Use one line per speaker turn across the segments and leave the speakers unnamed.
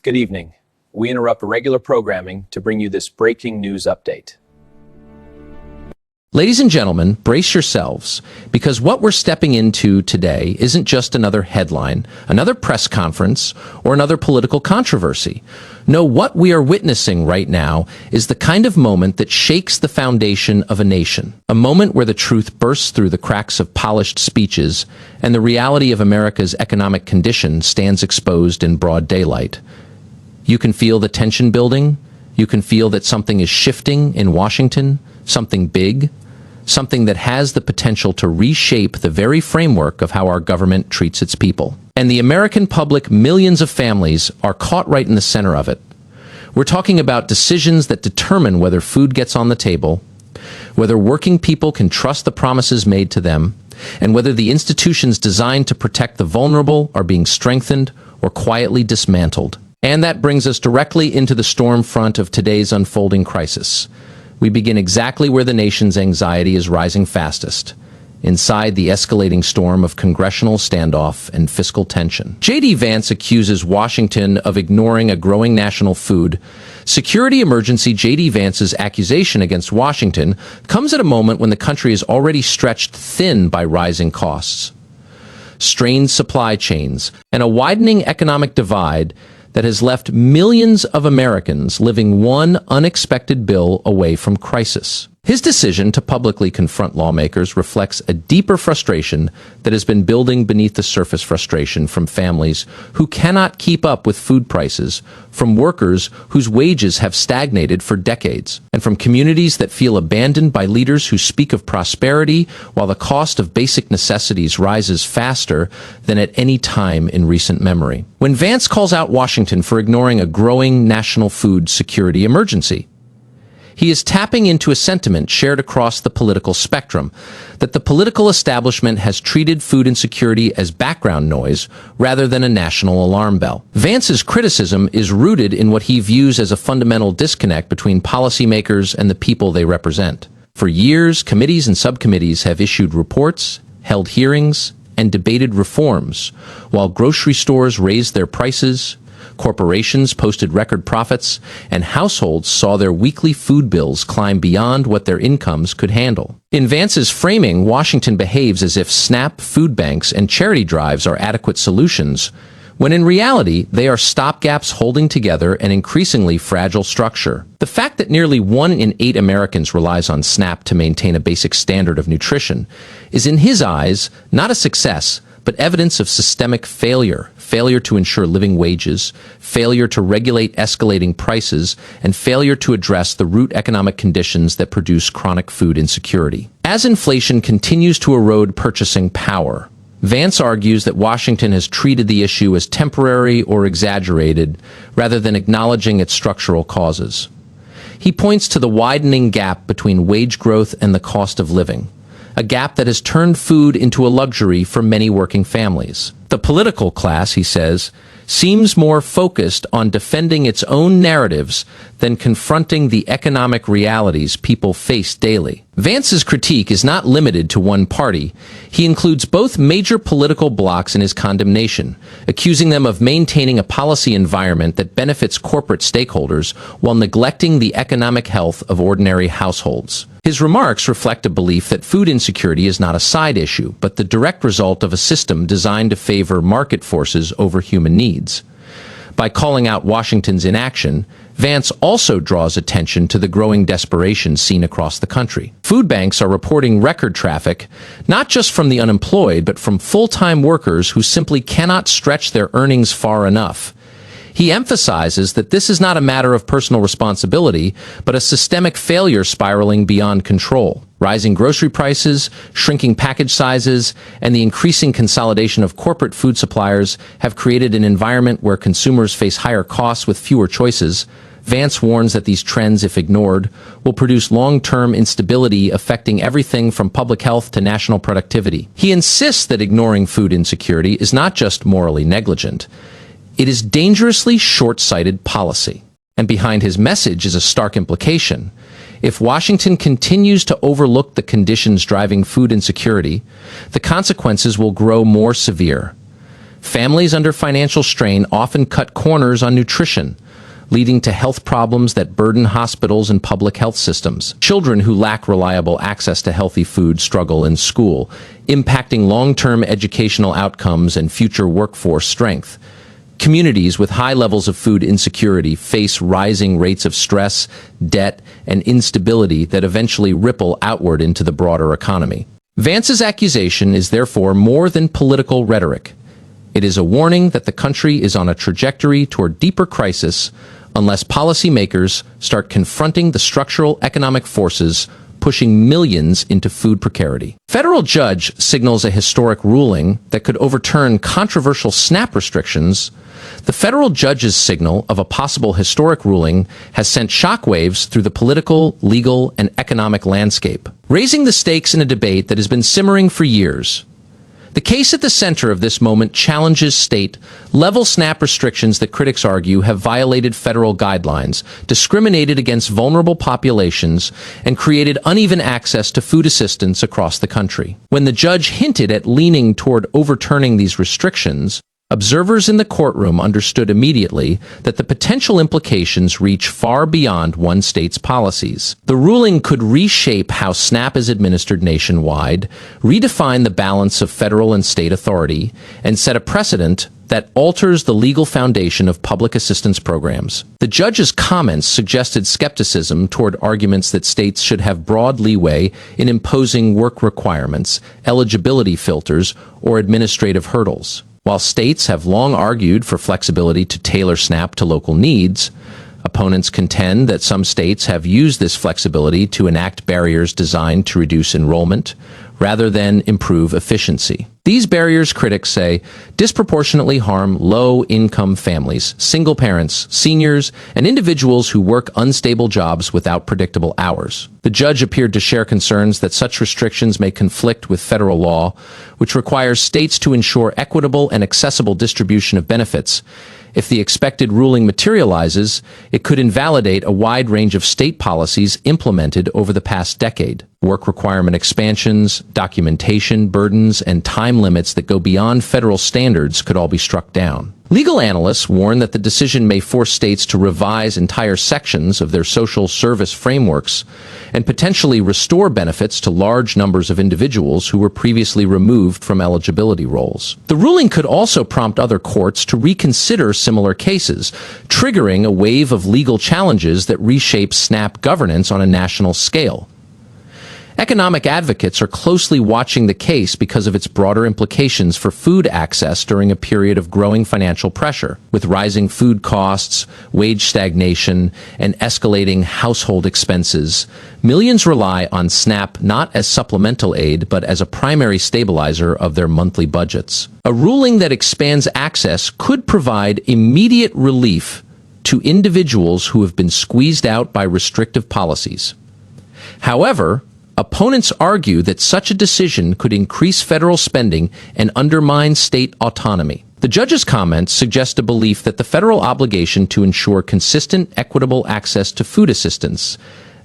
Good evening. We interrupt regular programming to bring you this breaking news update.
Ladies and gentlemen, brace yourselves, because what we're stepping into today isn't just another headline, another press conference, or another political controversy. No, what we are witnessing right now is the kind of moment that shakes the foundation of a nation. A moment where the truth bursts through the cracks of polished speeches, and the reality of America's economic condition stands exposed in broad daylight. You can feel the tension building. You can feel that something is shifting in Washington, something big, something that has the potential to reshape the very framework of how our government treats its people. And the American public, millions of families, are caught right in the center of it. We're talking about decisions that determine whether food gets on the table, whether working people can trust the promises made to them, and whether the institutions designed to protect the vulnerable are being strengthened or quietly dismantled. And that brings us directly into the storm front of today's unfolding crisis. We begin exactly where the nation's anxiety is rising fastest, inside the escalating storm of congressional standoff and fiscal tension. JD Vance accuses Washington of ignoring a growing national food security emergency. JD Vance's accusation against Washington comes at a moment when the country is already stretched thin by rising costs, strained supply chains, and a widening economic divide that has left millions of Americans living one unexpected bill away from crisis. His decision to publicly confront lawmakers reflects a deeper frustration that has been building beneath the surface. Frustration from families who cannot keep up with food prices, from workers whose wages have stagnated for decades, and from communities that feel abandoned by leaders who speak of prosperity while the cost of basic necessities rises faster than at any time in recent memory. When Vance calls out Washington for ignoring a growing national food security emergency, he is tapping into a sentiment shared across the political spectrum, that the political establishment has treated food insecurity as background noise rather than a national alarm bell. Vance's criticism is rooted in what he views as a fundamental disconnect between policymakers and the people they represent. For years, committees and subcommittees have issued reports, held hearings, and debated reforms, while grocery stores raised their prices, corporations posted record profits, and households saw their weekly food bills climb beyond what their incomes could handle. In Vance's framing, Washington behaves as if SNAP, food banks, and charity drives are adequate solutions, when in reality, they are stopgaps holding together an increasingly fragile structure. The fact that nearly 1 in 8 Americans relies on SNAP to maintain a basic standard of nutrition is, in his eyes, not a success, but evidence of systemic failure to ensure living wages, failure to regulate escalating prices, and failure to address the root economic conditions that produce chronic food insecurity. As inflation continues to erode purchasing power, Vance argues that Washington has treated the issue as temporary or exaggerated, rather than acknowledging its structural causes. He points to the widening gap between wage growth and the cost of living, a gap that has turned food into a luxury for many working families. The political class, he says, seems more focused on defending its own narratives than confronting the economic realities people face daily. Vance's critique is not limited to one party. He includes both major political blocs in his condemnation, accusing them of maintaining a policy environment that benefits corporate stakeholders while neglecting the economic health of ordinary households. His remarks reflect a belief that food insecurity is not a side issue, but the direct result of a system designed to favor market forces over human needs. By calling out Washington's inaction, Vance also draws attention to the growing desperation seen across the country. Food banks are reporting record traffic, not just from the unemployed, but from full-time workers who simply cannot stretch their earnings far enough. He emphasizes that this is not a matter of personal responsibility, but a systemic failure spiraling beyond control. Rising grocery prices, shrinking package sizes, and the increasing consolidation of corporate food suppliers have created an environment where consumers face higher costs with fewer choices. Vance warns that these trends, if ignored, will produce long-term instability affecting everything from public health to national productivity. He insists that ignoring food insecurity is not just morally negligent. It is dangerously short-sighted policy. And behind his message is a stark implication. If Washington continues to overlook the conditions driving food insecurity, the consequences will grow more severe. Families under financial strain often cut corners on nutrition, leading to health problems that burden hospitals and public health systems. Children who lack reliable access to healthy food struggle in school, impacting long-term educational outcomes and future workforce strength. Communities with high levels of food insecurity face rising rates of stress, debt, and instability that eventually ripple outward into the broader economy. Vance's accusation is therefore more than political rhetoric. It is a warning that the country is on a trajectory toward deeper crisis unless policymakers start confronting the structural economic forces pushing millions into food precarity. Federal judge signals a historic ruling that could overturn controversial SNAP restrictions. The federal judge's signal of a possible historic ruling has sent shockwaves through the political, legal, and economic landscape, raising the stakes in a debate that has been simmering for years. The case at the center of this moment challenges state-level SNAP restrictions that critics argue have violated federal guidelines, discriminated against vulnerable populations, and created uneven access to food assistance across the country. When the judge hinted at leaning toward overturning these restrictions, observers in the courtroom understood immediately that the potential implications reach far beyond one state's policies. The ruling could reshape how SNAP is administered nationwide, redefine the balance of federal and state authority, and set a precedent that alters the legal foundation of public assistance programs. The judge's comments suggested skepticism toward arguments that states should have broad leeway in imposing work requirements, eligibility filters, or administrative hurdles. While states have long argued for flexibility to tailor SNAP to local needs, opponents contend that some states have used this flexibility to enact barriers designed to reduce enrollment rather than improve efficiency. These barriers, critics say, disproportionately harm low-income families, single parents, seniors, and individuals who work unstable jobs without predictable hours. The judge appeared to share concerns that such restrictions may conflict with federal law, which requires states to ensure equitable and accessible distribution of benefits. If the expected ruling materializes, it could invalidate a wide range of state policies implemented over the past decade. Work requirement expansions, documentation burdens, and time limits that go beyond federal standards could all be struck down. Legal analysts warn that the decision may force states to revise entire sections of their social service frameworks and potentially restore benefits to large numbers of individuals who were previously removed from eligibility rolls. The ruling could also prompt other courts to reconsider similar cases, triggering a wave of legal challenges that reshape SNAP governance on a national scale. Economic advocates are closely watching the case because of its broader implications for food access during a period of growing financial pressure. With rising food costs, wage stagnation, and escalating household expenses, millions rely on SNAP not as supplemental aid but as a primary stabilizer of their monthly budgets. A ruling that expands access could provide immediate relief to individuals who have been squeezed out by restrictive policies. However, opponents argue that such a decision could increase federal spending and undermine state autonomy. The judge's comments suggest a belief that the federal obligation to ensure consistent, equitable access to food assistance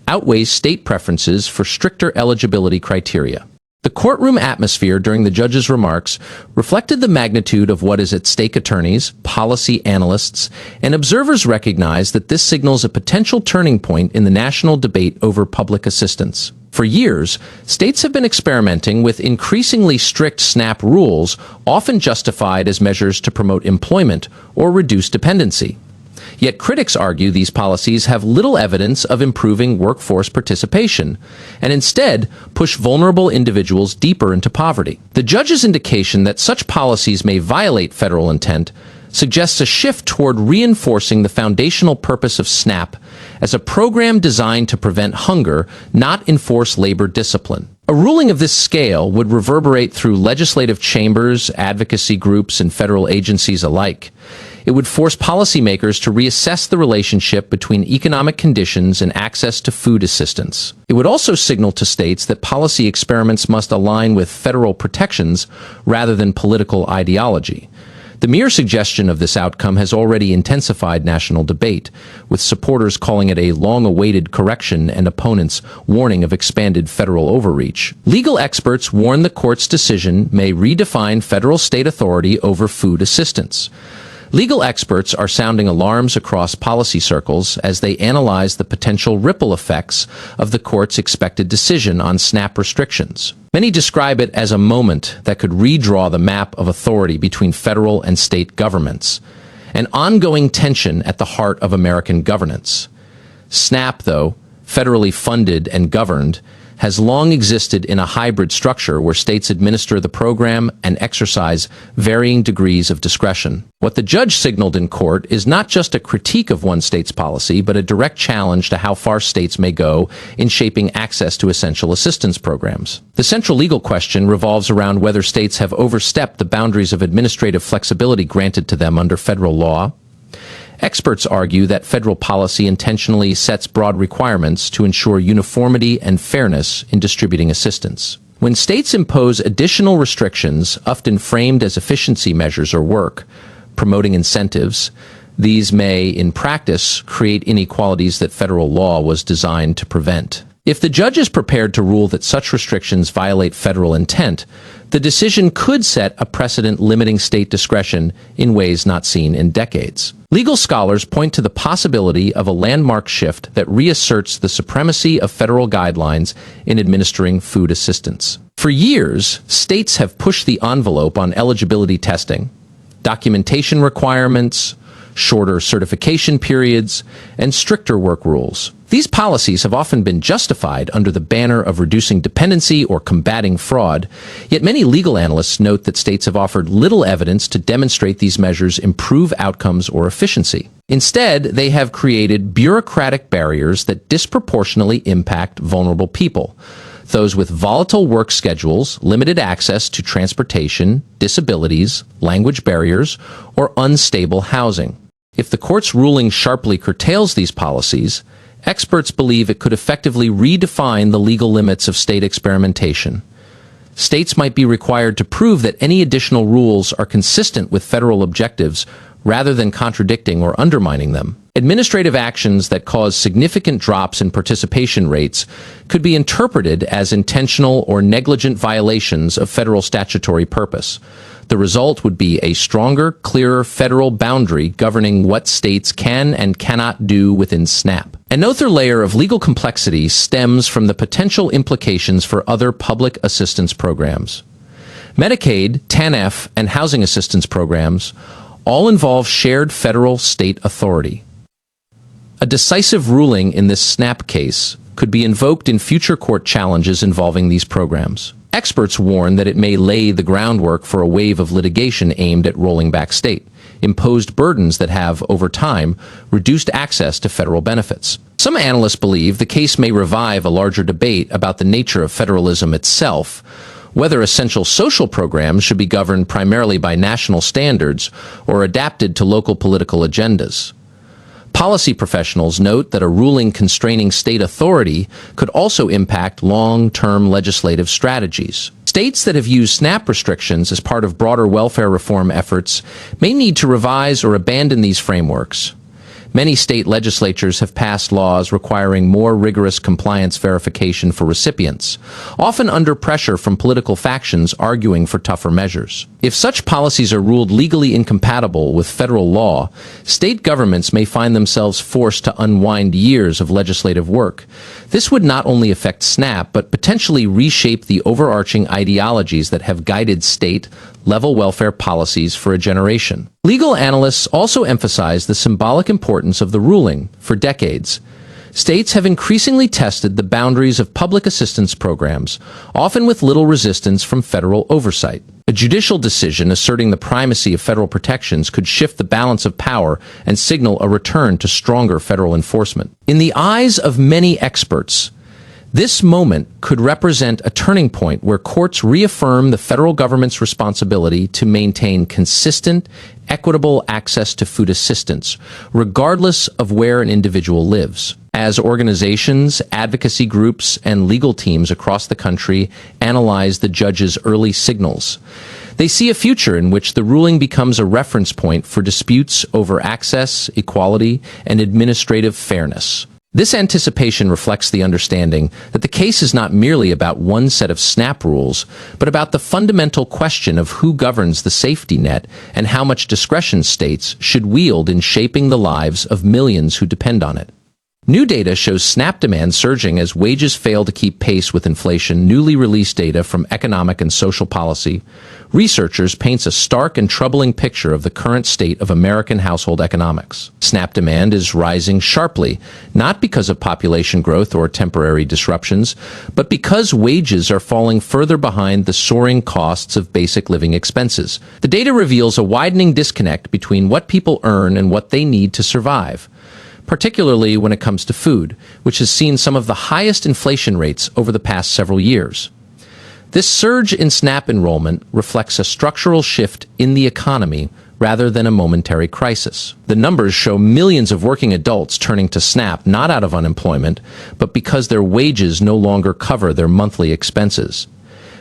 outweighs state preferences for stricter eligibility criteria. The courtroom atmosphere during the judge's remarks reflected the magnitude of what is at stake. Attorneys, policy analysts, and observers recognize that this signals a potential turning point in the national debate over public assistance. For years, states have been experimenting with increasingly strict SNAP rules, often justified as measures to promote employment or reduce dependency. Yet critics argue these policies have little evidence of improving workforce participation, and instead push vulnerable individuals deeper into poverty. The judge's indication that such policies may violate federal intent suggests a shift toward reinforcing the foundational purpose of SNAP as a program designed to prevent hunger, not enforce labor discipline. A ruling of this scale would reverberate through legislative chambers, advocacy groups, and federal agencies alike. It would force policymakers to reassess the relationship between economic conditions and access to food assistance. It would also signal to states that policy experiments must align with federal protections rather than political ideology. The mere suggestion of this outcome has already intensified national debate, with supporters calling it a long-awaited correction and opponents warning of expanded federal overreach. Legal experts warn the court's decision may redefine federal state authority over food assistance. Legal experts are sounding alarms across policy circles as they analyze the potential ripple effects of the court's expected decision on SNAP restrictions. Many describe it as a moment that could redraw the map of authority between federal and state governments, an ongoing tension at the heart of American governance. SNAP, though, federally funded and governed, has long existed in a hybrid structure where states administer the program and exercise varying degrees of discretion. What the judge signaled in court is not just a critique of one state's policy, but a direct challenge to how far states may go in shaping access to essential assistance programs. The central legal question revolves around whether states have overstepped the boundaries of administrative flexibility granted to them under federal law. Experts argue that federal policy intentionally sets broad requirements to ensure uniformity and fairness in distributing assistance. When states impose additional restrictions, often framed as efficiency measures or work, promoting incentives, these may, in practice, create inequalities that federal law was designed to prevent. If the judge is prepared to rule that such restrictions violate federal intent, the decision could set a precedent limiting state discretion in ways not seen in decades. Legal scholars point to the possibility of a landmark shift that reasserts the supremacy of federal guidelines in administering food assistance. For years, states have pushed the envelope on eligibility testing, documentation requirements, shorter certification periods, and stricter work rules. These policies have often been justified under the banner of reducing dependency or combating fraud, yet many legal analysts note that states have offered little evidence to demonstrate these measures improve outcomes or efficiency. Instead, they have created bureaucratic barriers that disproportionately impact vulnerable people, those with volatile work schedules, limited access to transportation, disabilities, language barriers, or unstable housing. If the court's ruling sharply curtails these policies, experts believe it could effectively redefine the legal limits of state experimentation. States might be required to prove that any additional rules are consistent with federal objectives rather than contradicting or undermining them. Administrative actions that cause significant drops in participation rates could be interpreted as intentional or negligent violations of federal statutory purpose. The result would be a stronger, clearer federal boundary governing what states can and cannot do within SNAP. Another layer of legal complexity stems from the potential implications for other public assistance programs. Medicaid, TANF, and housing assistance programs all involve shared federal-state authority. A decisive ruling in this SNAP case could be invoked in future court challenges involving these programs. Experts warn that it may lay the groundwork for a wave of litigation aimed at rolling back state-imposed burdens that have, over time, reduced access to federal benefits. Some analysts believe the case may revive a larger debate about the nature of federalism itself, whether essential social programs should be governed primarily by national standards or adapted to local political agendas. Policy professionals note that a ruling constraining state authority could also impact long-term legislative strategies. States that have used SNAP restrictions as part of broader welfare reform efforts may need to revise or abandon these frameworks. Many state legislatures have passed laws requiring more rigorous compliance verification for recipients, often under pressure from political factions arguing for tougher measures. If such policies are ruled legally incompatible with federal law, state governments may find themselves forced to unwind years of legislative work. This would not only affect SNAP, but potentially reshape the overarching ideologies that have guided state-level welfare policies for a generation. Legal analysts also emphasize the symbolic importance of the ruling. For decades, states have increasingly tested the boundaries of public assistance programs, often with little resistance from federal oversight. A judicial decision asserting the primacy of federal protections could shift the balance of power and signal a return to stronger federal enforcement. In the eyes of many experts, this moment could represent a turning point where courts reaffirm the federal government's responsibility to maintain consistent, equitable access to food assistance, regardless of where an individual lives. As organizations, advocacy groups, and legal teams across the country analyze the judge's early signals, They see a future in which the ruling becomes a reference point for disputes over access, equality, and administrative fairness. This anticipation reflects the understanding that the case is not merely about one set of SNAP rules, but about the fundamental question of who governs the safety net and how much discretion states should wield in shaping the lives of millions who depend on it. New data shows SNAP demand surging as wages fail to keep pace with inflation. Newly released data from Economic and Social Policy researchers paints a stark and troubling picture of the current state of American household economics. SNAP demand is rising sharply, not because of population growth or temporary disruptions, but because wages are falling further behind the soaring costs of basic living expenses. The data reveals a widening disconnect between what people earn and what they need to survive, particularly when it comes to food, which has seen some of the highest inflation rates over the past several years. This surge in SNAP enrollment reflects a structural shift in the economy rather than a momentary crisis. The numbers show millions of working adults turning to SNAP not out of unemployment, but because their wages no longer cover their monthly expenses.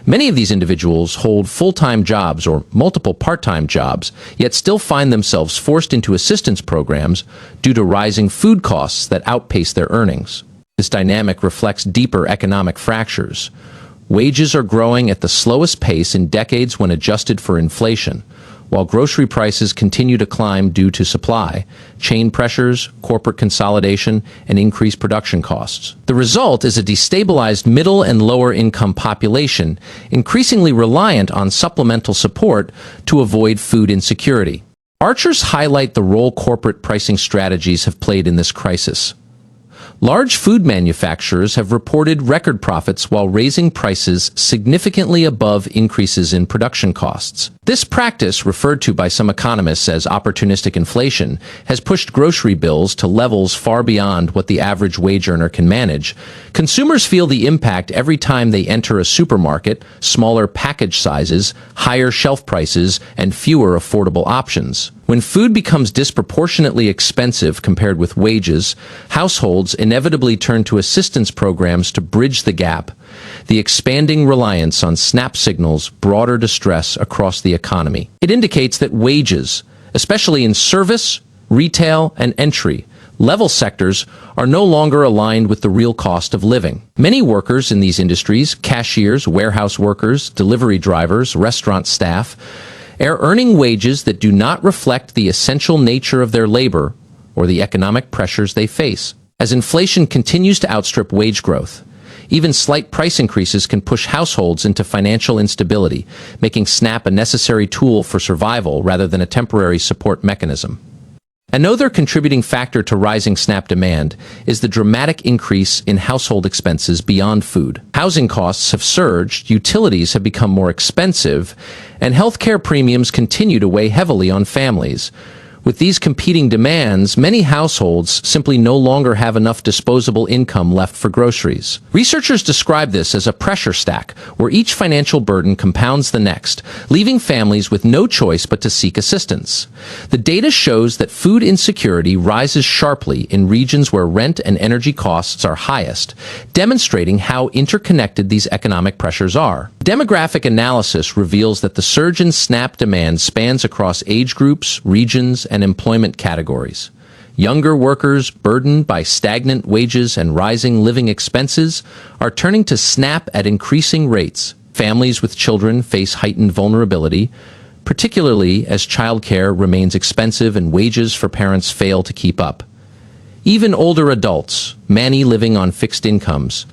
Many of these individuals hold full-time jobs or multiple part-time jobs, yet still find themselves forced into assistance programs due to rising food costs that outpace their earnings. This dynamic reflects deeper economic fractures. Wages are growing at the slowest pace in decades when adjusted for inflation, while grocery prices continue to climb due to supply, chain pressures, corporate consolidation, and increased production costs. The result is a destabilized middle and lower income population, increasingly reliant on supplemental support to avoid food insecurity. Archers highlight the role corporate pricing strategies have played in this crisis. Large food manufacturers have reported record profits while raising prices significantly above increases in production costs. This practice, referred to by some economists as opportunistic inflation, has pushed grocery bills to levels far beyond what the average wage earner can manage. Consumers feel the impact every time they enter a supermarket: smaller package sizes, higher shelf prices, and fewer affordable options. When food becomes disproportionately expensive compared with wages, households inevitably turn to assistance programs to bridge the gap. The expanding reliance on SNAP signals broader distress across the economy. It indicates that wages, especially in service, retail, and entry-level sectors, are no longer aligned with the real cost of living. Many workers in these industries, cashiers, warehouse workers, delivery drivers, restaurant staff, are earning wages that do not reflect the essential nature of their labor or the economic pressures they face. As inflation continues to outstrip wage growth, even slight price increases can push households into financial instability, making SNAP a necessary tool for survival rather than a temporary support mechanism. Another contributing factor to rising SNAP demand is the dramatic increase in household expenses beyond food. Housing costs have surged, utilities have become more expensive, and healthcare premiums continue to weigh heavily on families. With these competing demands, many households simply no longer have enough disposable income left for groceries. Researchers describe this as a pressure stack, where each financial burden compounds the next, leaving families with no choice but to seek assistance. The data shows that food insecurity rises sharply in regions where rent and energy costs are highest, demonstrating how interconnected these economic pressures are. Demographic analysis reveals that the surge in SNAP demand spans across age groups, regions, and employment categories. Younger workers, burdened by stagnant wages and rising living expenses, are turning to SNAP at increasing rates. Families with children face heightened vulnerability, particularly as childcare remains expensive and wages for parents fail to keep up. Even older adults, many living on fixed incomes,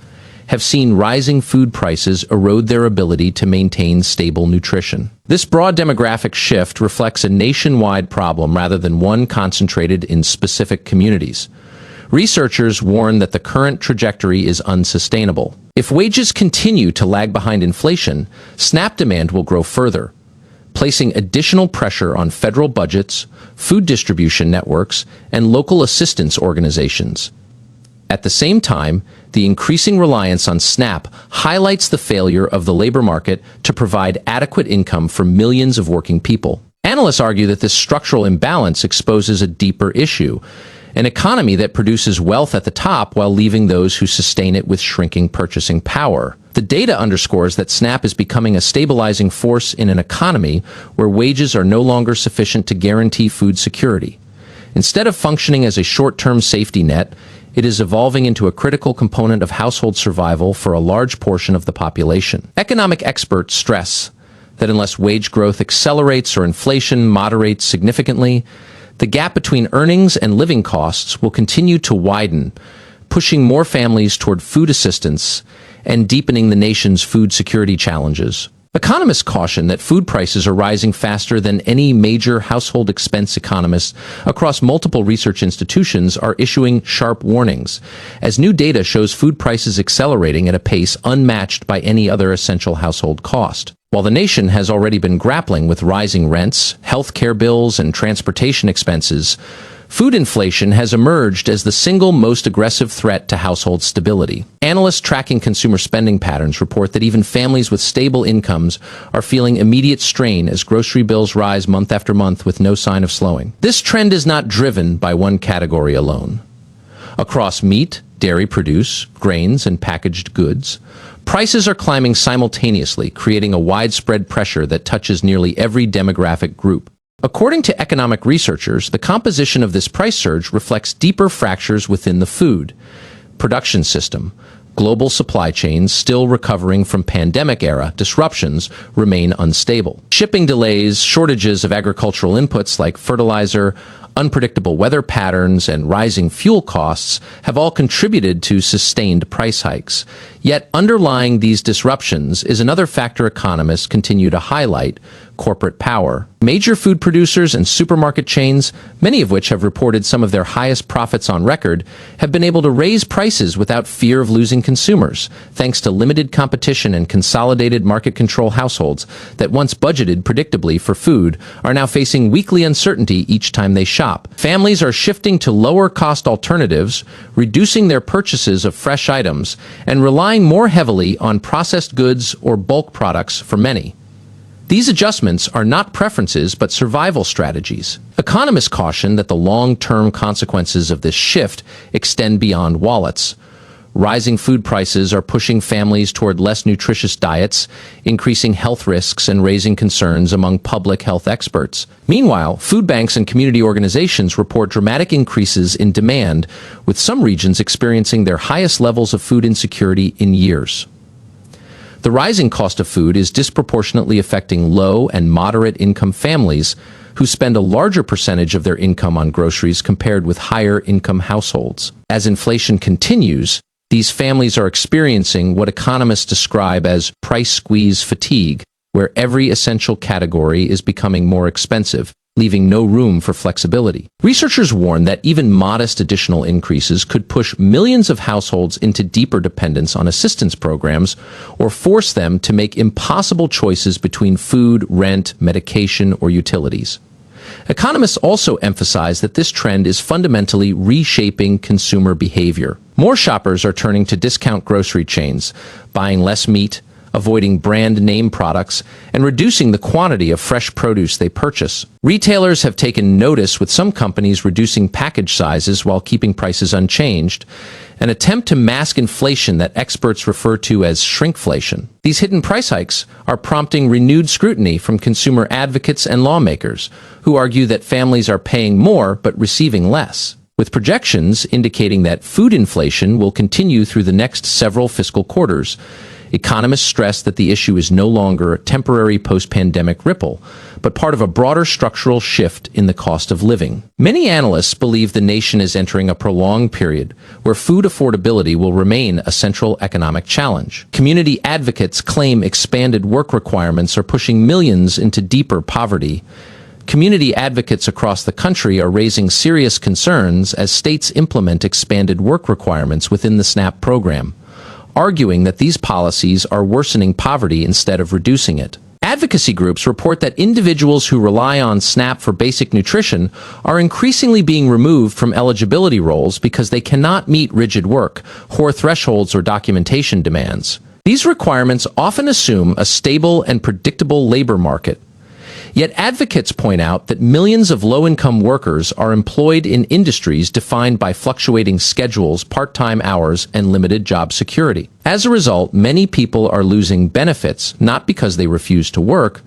have seen rising food prices erode their ability to maintain stable nutrition. This broad demographic shift reflects a nationwide problem rather than one concentrated in specific communities. Researchers warn that the current trajectory is unsustainable. If wages continue to lag behind inflation, SNAP demand will grow further, placing additional pressure on federal budgets, food distribution networks, and local assistance organizations. At the same time, the increasing reliance on SNAP highlights the failure of the labor market to provide adequate income for millions of working people. Analysts argue that this structural imbalance exposes a deeper issue: an economy that produces wealth at the top while leaving those who sustain it with shrinking purchasing power. The data underscores that SNAP is becoming a stabilizing force in an economy where wages are no longer sufficient to guarantee food security. Instead of functioning as a short-term safety net, it is evolving into a critical component of household survival for a large portion of the population. Economic experts stress that unless wage growth accelerates or inflation moderates significantly, the gap between earnings and living costs will continue to widen, pushing more families toward food assistance and deepening the nation's food security challenges. Economists caution that food prices are rising faster than any major household expense. Economists across multiple research institutions are issuing sharp warnings, as new data shows food prices accelerating at a pace unmatched by any other essential household cost. While the nation has already been grappling with rising rents, health care bills, and transportation expenses, food inflation has emerged as the single most aggressive threat to household stability. Analysts tracking consumer spending patterns report that even families with stable incomes are feeling immediate strain as grocery bills rise month after month with no sign of slowing. This trend is not driven by one category alone. Across meat, dairy produce, grains, and packaged goods, prices are climbing simultaneously, creating a widespread pressure that touches nearly every demographic group. According to economic researchers, the composition of this price surge reflects deeper fractures within the food production system. Global supply chains, still recovering from pandemic-era disruptions, remain unstable. Shipping delays, shortages of agricultural inputs like fertilizer, unpredictable weather patterns, and rising fuel costs have all contributed to sustained price hikes. Yet underlying these disruptions is another factor economists continue to highlight: corporate power. Major food producers and supermarket chains, many of which have reported some of their highest profits on record, have been able to raise prices without fear of losing consumers, thanks to limited competition and consolidated market control. Households that once budgeted predictably for food are now facing weekly uncertainty each time they shop. Families are shifting to lower-cost alternatives, reducing their purchases of fresh items, and relying more heavily on processed goods or bulk products for many. These adjustments are not preferences but survival strategies. Economists caution that the long-term consequences of this shift extend beyond wallets. Rising food prices are pushing families toward less nutritious diets, increasing health risks and raising concerns among public health experts. Meanwhile, food banks and community organizations report dramatic increases in demand, with some regions experiencing their highest levels of food insecurity in years. The rising cost of food is disproportionately affecting low and moderate income families who spend a larger percentage of their income on groceries compared with higher income households. As inflation continues, these families are experiencing what economists describe as price squeeze fatigue, where every essential category is becoming more expensive, leaving no room for flexibility. Researchers warn that even modest additional increases could push millions of households into deeper dependence on assistance programs or force them to make impossible choices between food, rent, medication, or utilities. Economists also emphasize that this trend is fundamentally reshaping consumer behavior. More shoppers are turning to discount grocery chains, buying less meat, avoiding brand name products, and reducing the quantity of fresh produce they purchase. Retailers have taken notice, with some companies reducing package sizes while keeping prices unchanged, an attempt to mask inflation that experts refer to as shrinkflation. These hidden price hikes are prompting renewed scrutiny from consumer advocates and lawmakers, who argue that families are paying more but receiving less, with projections indicating that food inflation will continue through the next several fiscal quarters. Economists stress that the issue is no longer a temporary post-pandemic ripple, but part of a broader structural shift in the cost of living. Many analysts believe the nation is entering a prolonged period where food affordability will remain a central economic challenge. Community advocates claim expanded work requirements are pushing millions into deeper poverty. Community advocates across the country are raising serious concerns as states implement expanded work requirements within the SNAP program, arguing that these policies are worsening poverty instead of reducing it. Advocacy groups report that individuals who rely on SNAP for basic nutrition are increasingly being removed from eligibility roles because they cannot meet rigid work, hoar thresholds, or documentation demands. These requirements often assume a stable and predictable labor market. Yet advocates point out that millions of low-income workers are employed in industries defined by fluctuating schedules, part-time hours, and limited job security. As a result, many people are losing benefits not because they refuse to work,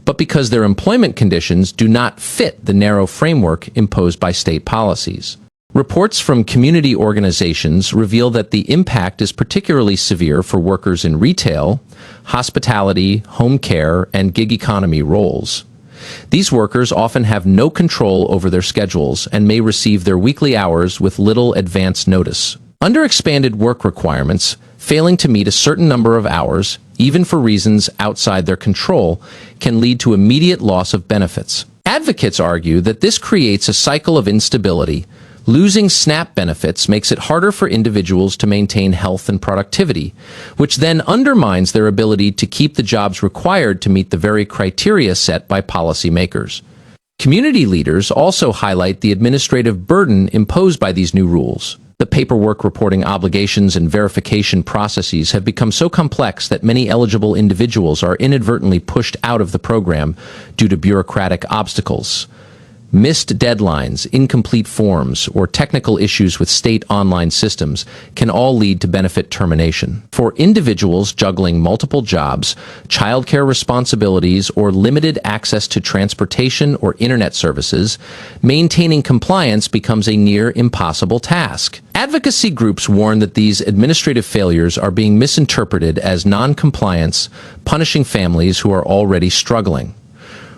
but because their employment conditions do not fit the narrow framework imposed by state policies. Reports from community organizations reveal that the impact is particularly severe for workers in retail, hospitality, home care, and gig economy roles. These workers often have no control over their schedules and may receive their weekly hours with little advance notice. Under expanded work requirements, failing to meet a certain number of hours, even for reasons outside their control, can lead to immediate loss of benefits. Advocates argue that this creates a cycle of instability. Losing SNAP benefits makes it harder for individuals to maintain health and productivity, which then undermines their ability to keep the jobs required to meet the very criteria set by policymakers. Community leaders also highlight the administrative burden imposed by these new rules. The paperwork reporting obligations and verification processes have become so complex that many eligible individuals are inadvertently pushed out of the program due to bureaucratic obstacles. Missed deadlines, incomplete forms, or technical issues with state online systems can all lead to benefit termination. For individuals juggling multiple jobs, childcare responsibilities, or limited access to transportation or internet services, maintaining compliance becomes a near impossible task. Advocacy groups warn that these administrative failures are being misinterpreted as non-compliance, punishing families who are already struggling.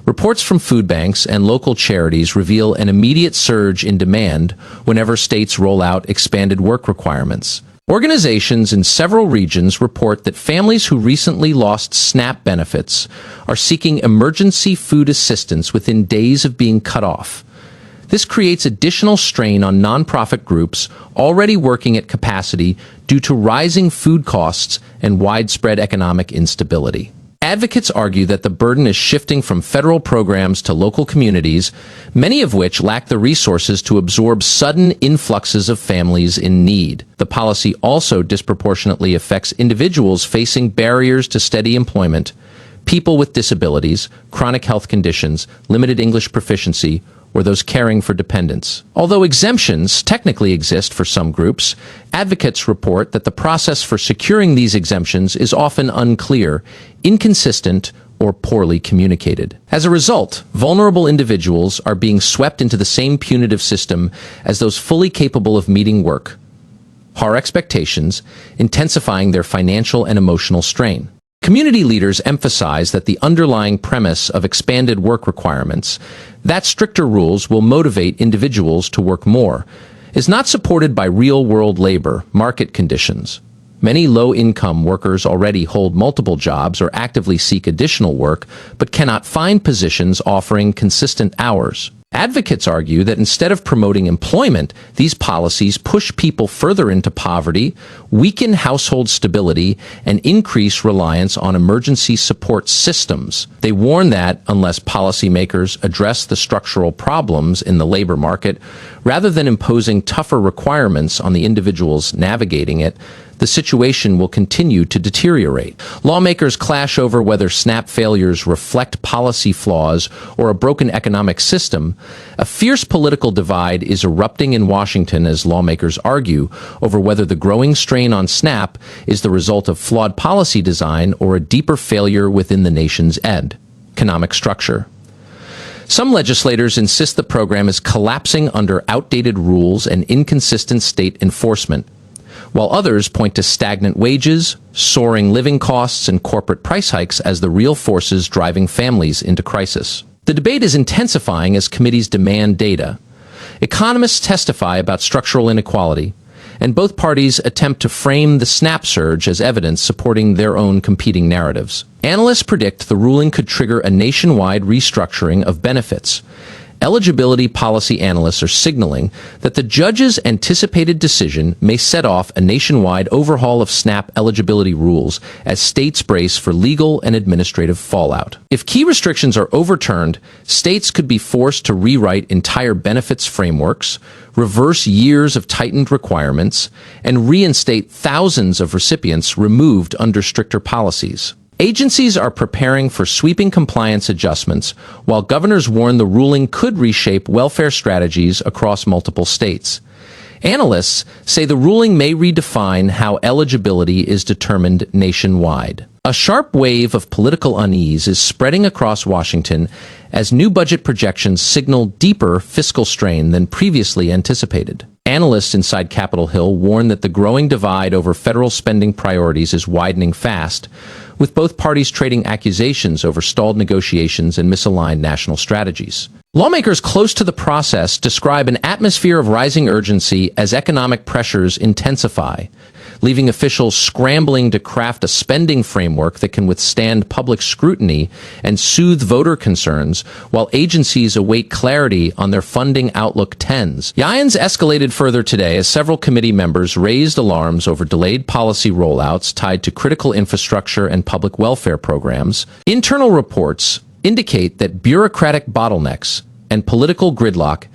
Reports from food banks and local charities reveal an immediate surge in demand whenever states roll out expanded work requirements. Organizations in several regions report that families who recently lost SNAP benefits are seeking emergency food assistance within days of being cut off. This creates additional strain on nonprofit groups already working at capacity due to rising food costs and widespread economic instability. Advocates argue that the burden is shifting from federal programs to local communities, many of which lack the resources to absorb sudden influxes of families in need. The policy also disproportionately affects individuals facing barriers to steady employment, people with disabilities, chronic health conditions, limited English proficiency, or those caring for dependents. Although exemptions technically exist for some groups, advocates report that the process for securing these exemptions is often unclear, inconsistent, or poorly communicated. As a result, vulnerable individuals are being swept into the same punitive system as those fully capable of meeting work, higher expectations, intensifying their financial and emotional strain. Community leaders emphasize that the underlying premise of expanded work requirements, that stricter rules will motivate individuals to work more, is not supported by real-world labor market conditions. Many low-income workers already hold multiple jobs or actively seek additional work, but cannot find positions offering consistent hours. Advocates argue that instead of promoting employment, these policies push people further into poverty, weaken household stability, and increase reliance on emergency support systems. They warn that unless policymakers address the structural problems in the labor market, rather than imposing tougher requirements on the individuals navigating it, the situation will continue to deteriorate. Lawmakers clash over whether SNAP failures reflect policy flaws or a broken economic system. A fierce political divide is erupting in Washington as lawmakers argue over whether the growing strain on SNAP is the result of flawed policy design or a deeper failure within the nation's economic structure. Some legislators insist the program is collapsing under outdated rules and inconsistent state enforcement, while others point to stagnant wages, soaring living costs, and corporate price hikes as the real forces driving families into crisis. The debate is intensifying as committees demand data. Economists testify about structural inequality, and both parties attempt to frame the SNAP surge as evidence supporting their own competing narratives. Analysts predict the ruling could trigger a nationwide restructuring of benefits. Eligibility policy analysts are signaling that the judge's anticipated decision may set off a nationwide overhaul of SNAP eligibility rules as states brace for legal and administrative fallout. If key restrictions are overturned, states could be forced to rewrite entire benefits frameworks, reverse years of tightened requirements, and reinstate thousands of recipients removed under stricter policies. Agencies are preparing for sweeping compliance adjustments, while governors warn the ruling could reshape welfare strategies across multiple states. Analysts say the ruling may redefine how eligibility is determined nationwide. A sharp wave of political unease is spreading across Washington as new budget projections signal deeper fiscal strain than previously anticipated. Analysts inside Capitol Hill warn that the growing divide over federal spending priorities is widening fast, with both parties trading accusations over stalled negotiations and misaligned national strategies. Lawmakers close to the process describe an atmosphere of rising urgency as economic pressures intensify, leaving officials scrambling to craft a spending framework that can withstand public scrutiny and soothe voter concerns, while agencies await clarity on their funding outlook trends. Yans escalated further today as several committee members raised alarms over delayed policy rollouts tied to critical infrastructure and public welfare programs. Internal reports indicate that bureaucratic bottlenecks and political gridlock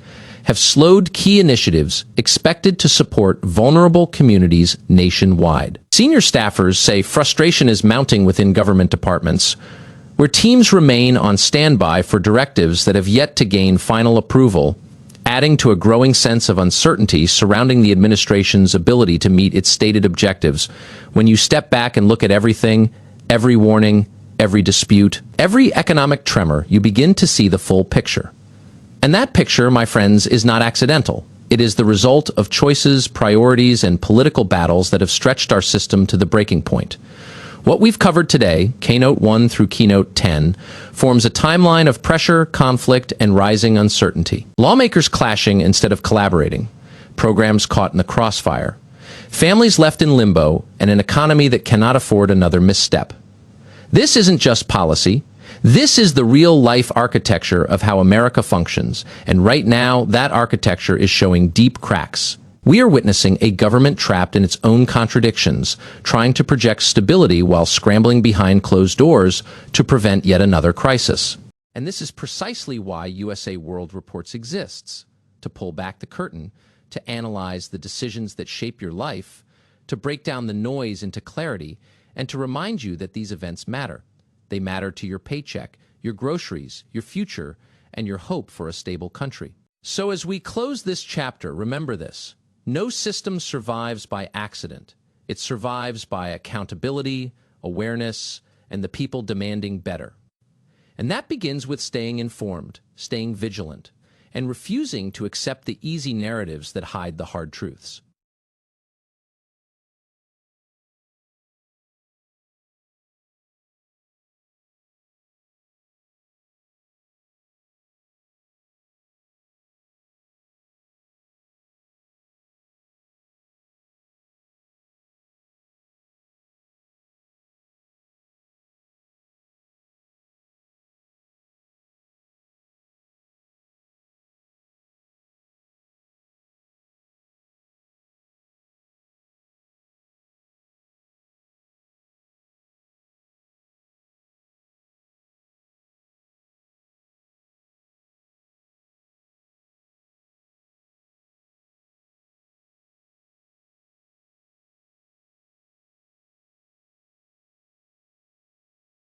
have slowed key initiatives expected to support vulnerable communities nationwide. Senior staffers say frustration is mounting within government departments, where teams remain on standby for directives that have yet to gain final approval, adding to a growing sense of uncertainty surrounding the administration's ability to meet its stated objectives. When you step back and look at everything, every warning, every dispute, every economic tremor, you begin to see the full picture. And that picture, my friends, is not accidental. It is the result of choices, priorities, and political battles that have stretched our system to the breaking point. What we've covered today, Keynote 1 through Keynote 10, forms a timeline of pressure, conflict, and rising uncertainty. Lawmakers clashing instead of collaborating, programs caught in the crossfire, families left in limbo, and an economy that cannot afford another misstep. This isn't just policy. This is the real-life architecture of how America functions, and right now, that architecture is showing deep cracks. We are witnessing a government trapped in its own contradictions, trying to project stability while scrambling behind closed doors to prevent yet another crisis. And this is precisely why USA World Reports exists, to pull back the curtain, to analyze the decisions that shape your life, to break down the noise into clarity, and to remind you that these events matter. They matter to your paycheck, your groceries, your future, and your hope for a stable country. So as we close this chapter, remember this. No system survives by accident. It survives by accountability, awareness, and the people demanding better. And that begins with staying informed, staying vigilant, and refusing to accept the easy narratives that hide the hard truths.